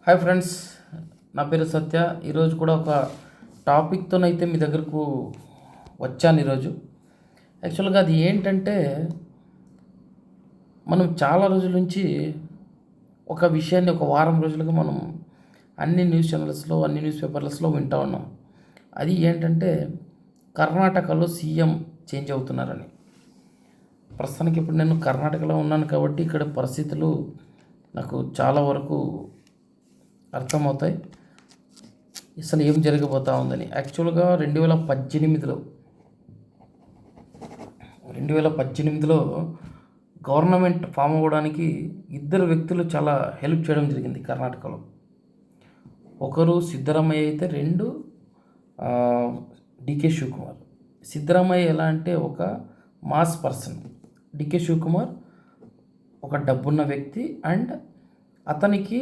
Hi friends, నా పేరు సత్య. ఈరోజు కూడా ఒక టాపిక్తోనైతే మీ దగ్గరకు వచ్చాను. ఈరోజు యాక్చువల్గా అది ఏంటంటే, మనం చాలా రోజుల నుంచి ఒక విషయాన్ని ఒక వారం రోజులుగా మనం అన్ని న్యూస్ ఛానల్స్లో, అన్ని న్యూస్ పేపర్స్లో వింటూ ఉన్నాం. అది ఏంటంటే, కర్ణాటకలో సీఎం చేంజ్ అవుతున్నారని. ప్రస్తుతానికి ఇప్పుడు నేను కర్ణాటకలో ఉన్నాను కాబట్టి ఇక్కడ పరిస్థితులు నాకు చాలా వరకు అర్థమవుతాయి. అసలు ఏం జరగబోతా ఉందని. యాక్చువల్గా 2018లో గవర్నమెంట్ ఫామ్ అవ్వడానికి ఇద్దరు వ్యక్తులు చాలా హెల్ప్ చేయడం జరిగింది కర్ణాటకలో. ఒకరు సిద్ధరామయ్య అయితే, రెండు డికే శివకుమార్. సిద్ధరామయ్య ఎలా అంటే ఒక మాస్ పర్సన్, డికే శివకుమార్ ఒక డబ్బున్న వ్యక్తి అండ్ అతనికి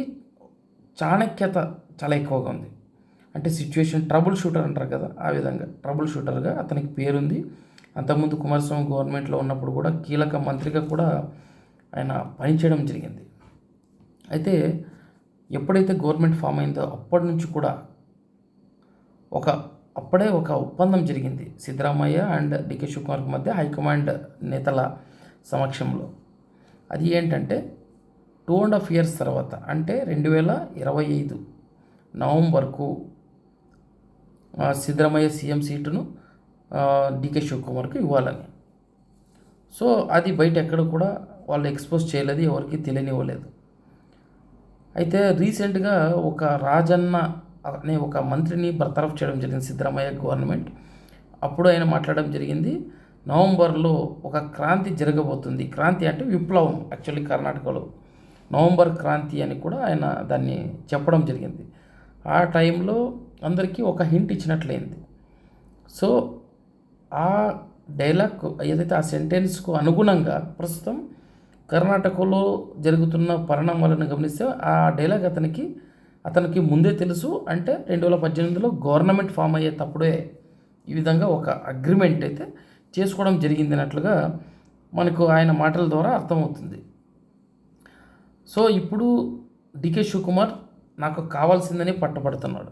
చాణక్యత చాలా ఎక్కువగా ఉంది. అంటే సిచ్యువేషన్ ట్రబుల్ షూటర్ అంటారు కదా, ఆ విధంగా ట్రబుల్ షూటర్గా అతనికి పేరుంది. అంతకుముందు కుమారస్వామి గవర్నమెంట్లో ఉన్నప్పుడు కూడా కీలక మంత్రిగా కూడా ఆయన పనిచేయడం జరిగింది. అయితే ఎప్పుడైతే గవర్నమెంట్ ఫామ్ అయిందో అప్పటి నుంచి కూడా అప్పుడే ఒక ఒప్పందం జరిగింది సిద్ధరామయ్య అండ్ డికే శివకుమార్కి మధ్య, హైకమాండ్ నేతల సమక్షంలో. అది ఏంటంటే 2.5 years తర్వాత, అంటే 2025 నవంబర్కు సిద్ధరామయ్య సీఎం సీటును డికే శివకుమార్కు ఇవ్వాలని. సో అది బయట ఎక్కడ కూడా వాళ్ళు ఎక్స్పోజ్ చేయలేదు, ఎవరికి తెలియనివ్వలేదు. అయితే రీసెంట్గా ఒక రాజన్న అనే ఒక మంత్రిని బర్తరఫ్ చేయడం జరిగింది సిద్ధరామయ్య గవర్నమెంట్. అప్పుడు ఆయన మాట్లాడడం జరిగింది, నవంబర్లో ఒక క్రాంతి జరగబోతుంది. క్రాంతి అంటే విప్లవం. యాక్చువల్లీ కర్ణాటకలో నవంబర్ క్రాంతి అని కూడా ఆయన దాన్ని చెప్పడం జరిగింది. ఆ టైంలో అందరికీ ఒక హింట్ ఇచ్చినట్లయింది. సో ఆ డైలాగ్ ఏదైతే, ఆ సెంటెన్స్కు అనుగుణంగా ప్రస్తుతం కర్ణాటకలో జరుగుతున్న పరిణామాలను గమనిస్తే ఆ డైలాగ్ అతనికి ముందే తెలుసు. అంటే 2018లో గవర్నమెంట్ ఫామ్ అయ్యేటప్పుడే ఈ విధంగా ఒక అగ్రిమెంట్ అయితే చేసుకోవడం జరిగింది అన్నట్లుగా మనకు ఆయన మాటల ద్వారా అర్థమవుతుంది. సో ఇప్పుడు డికే శివకుమార్ నాకు కావాల్సిందని పట్టుబడుతున్నాడు.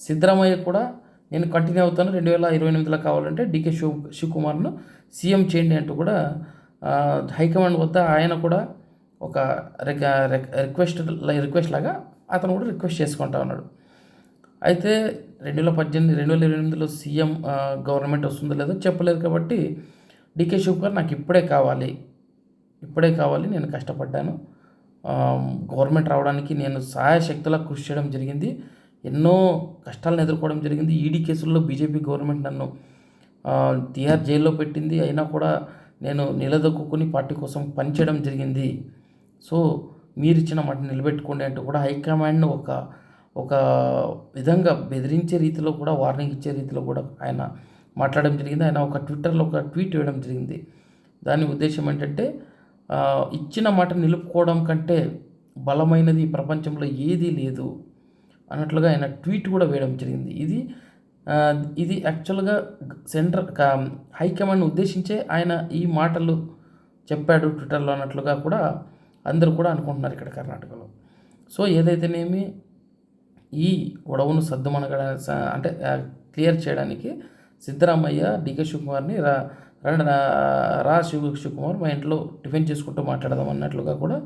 సిద్ధరామయ్య కూడా నేను కంటిన్యూ అవుతాను, 2028లో కావాలంటే డికే శివకుమార్ను సీఎం చేయండి అంటూ కూడా హైకమాండ్ వద్ద ఆయన కూడా ఒక రిక్వెస్ట్ లాగా అతను కూడా రిక్వెస్ట్ చేసుకుంటా ఉన్నాడు. అయితే 2028లో సీఎం గవర్నమెంట్ వస్తుందో లేదో చెప్పలేదు కాబట్టి డికే శివకుమార్ నాకు ఇప్పుడే కావాలి, నేను కష్టపడ్డాను, గవర్నమెంట్ రావడానికి నేను సాయశక్తులా కృషి చేయడం జరిగింది, ఎన్నో కష్టాలను ఎదుర్కోవడం జరిగింది. ఈడీ కేసుల్లో బీజేపీ గవర్నమెంట్ నన్ను తిహార్ జైల్లో పెట్టింది, అయినా కూడా నేను నిలదొక్కుని పార్టీ కోసం పనిచేయడం జరిగింది. సో మీరు ఇచ్చిన మాట నిలబెట్టుకోండి అంటూ కూడా హైకమాండ్ను ఒక విధంగా బెదిరించే రీతిలో కూడా, వార్నింగ్ ఇచ్చే రీతిలో కూడా ఆయన మాట్లాడడం జరిగింది. ఆయన ఒక ట్విట్టర్లో ఒక ట్వీట్ వేయడం జరిగింది. దాని ఉద్దేశం ఏంటంటే, ఇచ్చిన మాట నిలుపుకోవడం కంటే బలమైనది ఈ ప్రపంచంలో ఏదీ లేదు అన్నట్లుగా ఆయన ట్వీట్ కూడా వేయడం జరిగింది. ఇది యాక్చువల్గా హైకమాండ్ని ఉద్దేశించే ఆయన ఈ మాటలు చెప్పాడు ట్విట్టర్లో అన్నట్లుగా కూడా అందరూ కూడా అనుకుంటున్నారు ఇక్కడ కర్ణాటకలో. సో ఏదైతేనేమి ఈ గొడవను అంటే క్లియర్ చేయడానికి సిద్ధరామయ్య డికే శివకుమార్ని శివకుమార్ మా ఇంట్లో టిఫిన్ చేసుకుంటూ మాట్లాడదాం అన్నట్లుగా కూడా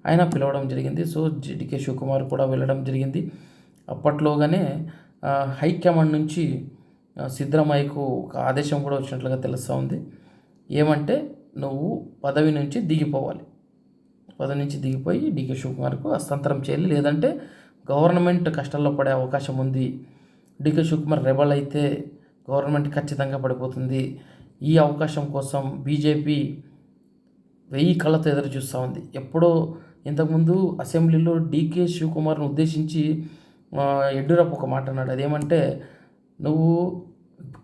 ఆయన పిలవడం జరిగింది. సో డికే శివకుమార్ కూడా వెళ్ళడం జరిగింది. అప్పట్లోగానే హైకమాండ్ నుంచి సిద్ధరామయ్యకు ఒక ఆదేశం కూడా వచ్చినట్లుగా తెలుస్తూ ఉంది. ఏమంటే, నువ్వు పదవి నుంచి దిగిపోయి డికే శివకుమార్కు హస్తాంతరం చేయాలి, లేదంటే గవర్నమెంట్ కష్టాల్లో పడే అవకాశం ఉంది. డికే శివకుమార్ రెబల్ అయితే గవర్నమెంట్ ఖచ్చితంగా పడిపోతుంది. ఈ అవకాశం కోసం బీజేపీ 1000 కళ్ళతో ఎదురు చూస్తూ ఉంది. ఎప్పుడో ఇంతకుముందు అసెంబ్లీలో డికే శివకుమార్ను ఉద్దేశించి యడ్యూరప్ప ఒక మాట అన్నాడు. అదేమంటే, నువ్వు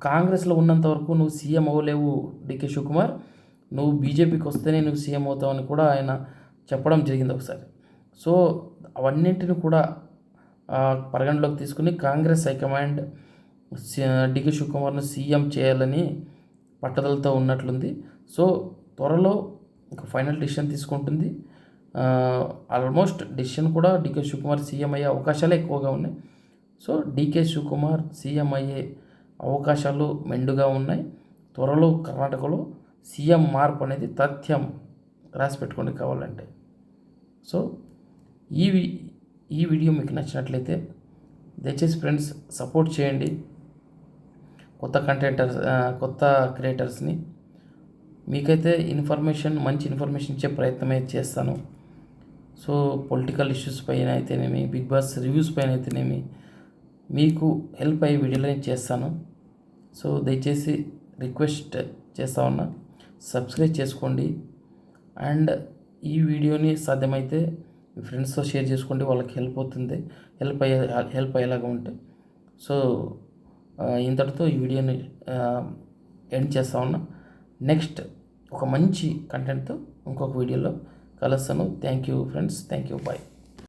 కాంగ్రెస్లో ఉన్నంత వరకు నువ్వు సీఎం అవ్వలేవు డికే శివకుమార్, నువ్వు బీజేపీకి వస్తేనే నువ్వు సీఎం అవుతావని కూడా ఆయన చెప్పడం జరిగింది ఒకసారి. సో అవన్నింటిని కూడా పరిగణలోకి తీసుకుని కాంగ్రెస్ హైకమాండ్ డికే శివకుమార్ను సీఎం చేయాలని పట్టుదలతో ఉన్నట్లుంది. సో త్వరలో ఒక ఫైనల్ డిసిషన్ తీసుకుంటుంది. ఆల్మోస్ట్ డెసిషన్ కూడా డీకే శివకుమార్ సీఎం అయ్యే అవకాశాలే ఎక్కువగా ఉన్నాయి. సో డీకే శివకుమార్ సీఎం అయ్యే అవకాశాలు మెండుగా ఉన్నాయి. త్వరలో కర్ణాటకలో సీఎం మార్పు అనేది తథ్యం, రాసి పెట్టుకోండి కావాలంటే. సో ఈ వీడియో మీకు నచ్చినట్లయితే దయచేసి ఫ్రెండ్స్ సపోర్ట్ చేయండి కొత్త క్రియేటర్స్ని. మీకైతే మంచి ఇన్ఫర్మేషన్ ఇచ్చే ప్రయత్నం అయితే చేస్తాను. సో పొలిటికల్ ఇష్యూస్ పైన అయితేనేమి, బిగ్ బాస్ రివ్యూస్ పైన అయితేనేమి మీకు హెల్ప్ అయ్యే వీడియోలు చేస్తాను. సో దయచేసి రిక్వెస్ట్ చేస్తా ఉన్నా, సబ్స్క్రైబ్ చేసుకోండి. అండ్ ఈ వీడియోని సాధ్యమైతే మీ ఫ్రెండ్స్తో షేర్ చేసుకోండి, వాళ్ళకి హెల్ప్ అయ్యేలాగా ఉంటే. సో ఇంతటితో ఈ వీడియోని ఎండ్ చేస్తా ఉన్నా. నెక్స్ట్ ఒక మంచి కంటెంట్తో ఇంకొక వీడియోలో కలుస్తాను. Thank you friends, thank you, bye.